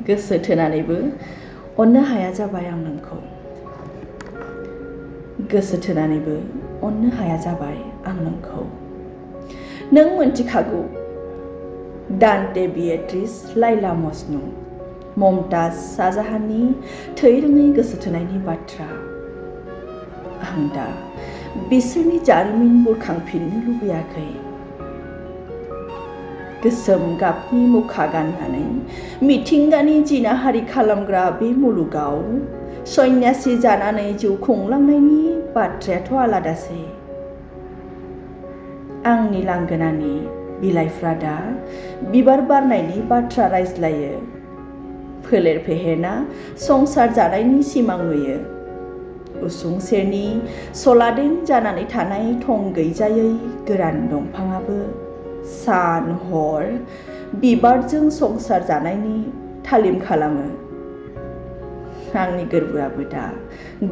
गोसो थोनानैबो अननो हाया जाबाय आं नोंखौ गोसो थोनानैबो अननो हाया जाबाय आं नोंखौ नों मोनथिखागौ दान्ते बिएट्रिस लाइला मजनु ममताज शाहजाहाननि थै रोङै गोसो थोनायनि बाथ्रा आं दा बिसोरनि जारिमिन बुरखांफिननो लुबैयाखै गोसोम गाबनि मुखा गाननानै मिथिंगानि जिनाहारि खालामग्रा बे मुलुगाव सन्यासि जानानै जिउ खुंलांनायनि बाथ्रायाथ' आलादासै आंनि लांगोनानि बिलाइफ्रा दा बिबार बारनायनि बाथ्रा रायज्लायो फोलेर फेहेरना संसार जानायनि सिमां नुयो उसुं सेरनि सलादेन जानानै थानाय थं गैजायै गोरान दंफाङाबो सान हर बिबारजों संसार जानायनि थालिम खालामो आंनि गोरबोआबो दा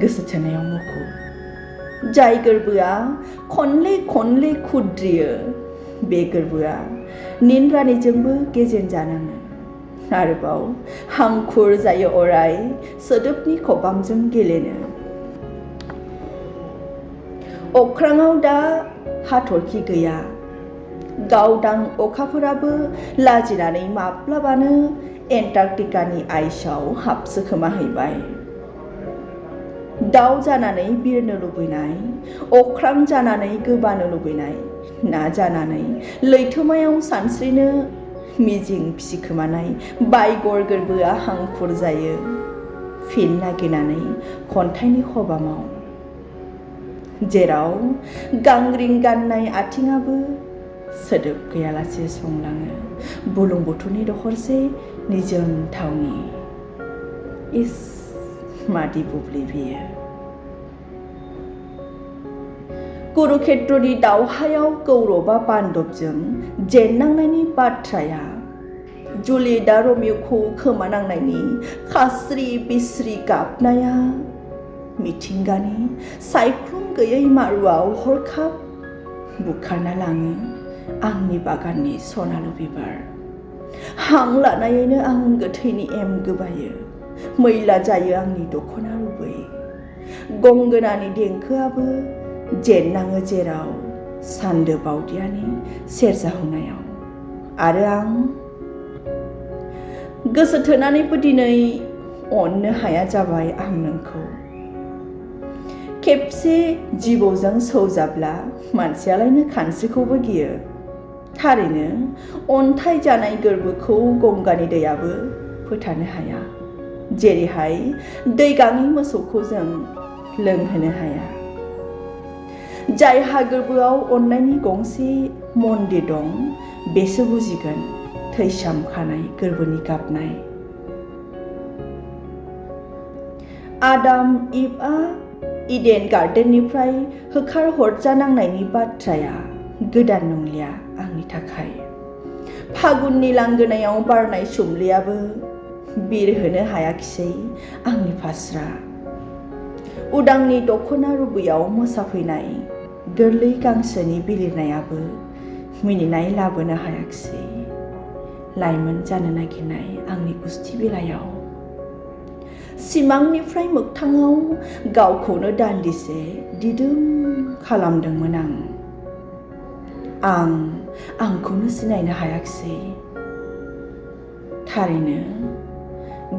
गोसो थोनायाव मुखुब जाय गोरबोआ खनले खनले खुद्रियो बे गोरबोआ निनरानिजोंबो गेजेन जानाङो आरोबाव हांखुर जायो अराय सोदोबनि खबामजों गेलेनो अख्राङाव दा हाथरखि गैया गावदां अखाफोराबो लाजिनानै माब्लाबानो एन्टार्कटिकानि आइसआव हाबसोखोमाहैबाय दाउ जानानै बिरनो लुबैनाय अख्रां जानानै गोबानो लुबैनाय ना जानानै लैथोमायाव सानस्रिनो मिजिं फिसिखोमानाय बायगर गोरबोआ हांखुर जायो फिन नागिरनानै खन्थाइनि खबामाव जेराव गांग्रिं गाननाय आथिङाबो सोदोब गैयालासे संलाङो बुरलुंबुथुरनि दखरसे निजोम थावनि इस मादि बुब्लि बियो कुरुक्षेत्रनि दावहायाव कौरबा पान्डबजों जेननांनायनि बाथ्राया जुलिदा रमिय'खौ खोमानांनायनि खास्रि बिस्रि गाबनाया मिथिंगानि सायख्लुम गैयै मारुआव हरखाब बुखारना लाङो आंनि बागाननि सनालु बिबार हां लानायैनो आं गोथैनि एम गोबायो मैला जायो आंनि दख'ना रुबै गंगोनानि देंखोआबो जेननाङो जेराव सान्दो बावदियानि सेरजा हुनायाव आरो आं गोसो थोनानैबो दिनै अननो हाया जाबाय आं नोंखौ खेबसे जिबौजों सौजाब्ला मानसियालायनो खानस्रिखौबो गियो थारैनो अन्थाइ जानाय गोरबोखौ गंगानि दैयाबो फोथारनो हाया जेरैहाय दै गाङि मोसौखौ जों लोंहोनो हाया जायहा गोरबोआव अननायनि गंसे मन्दिर दं बेसो बुजिगोन थैसामखानाय गोरबोनि गाबनाय आदाम इभआ इडेन गार्डेननिफ्राय होखार हरजानांनायनि बाथ्राया गोदान नंलिया आंनि थाखाय फागुननि लांगोनायाव बारनाय सुमलियाबो बिरहोनो हायाखिसै आंनि फास्रा उदांनि दख'ना रुबैयाव मोसाफैनाय गोरलै गांसोनि बिलिरनायाबो मिनिनाय लाबोनो हायाखिसै लाइमोन जानो नागिरनाय आंनि गुस्थि बिलाइयाव सिमांनिफ्राय मोगथाङाव गावखौनो दान्दिसे दिदोम खालामदोंमोन आं आंखौनो सिनायनो हायाखिसै थारैनो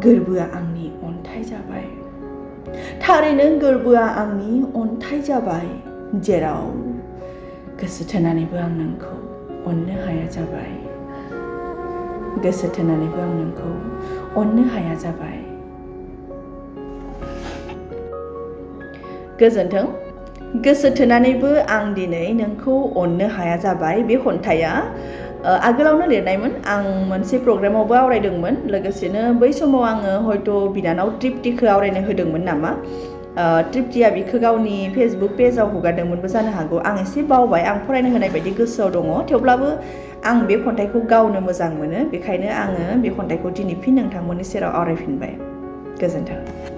गोरबोआ आंनि अन्थाइ जाबाय थारैनो गोरबोआ आंनि अन्थाइ जाबाय जेराव गोसो थोनानैबो आं नोंखौ अननो हाया जाबाय गोसो थोनानैबो आं नोंखौ अननो हाया जाबाय गोजोन्थों गोसो थोनानैबो आं दिनै नोंखौ अननो हाया जाबाय बे खन्थाइया आगोलावनो लिरनायमोन आं मोनसे प्रग्रामावबो आवरायदोंमोन लोगोसेनो बै समाव आङो हयथ' बिनानाव तृप्तिखौ आवरायनो होदोंमोन नामा तृप्तिया बिखौ गावनि फेसबुक पेजाव हगारदोंमोनबो जानो हागौ आं एसे बावबाय आं फरायनो होनाय बायदि गोसोआव दङ थेवब्लाबो आं बे खन्थाइखौ गावनो मोजां मोनो बेखायनो आङो बे खन्थाइखौ दिनै फिन नोंथांमोननि सेराव आवरायफिनबाय गोजोन्थों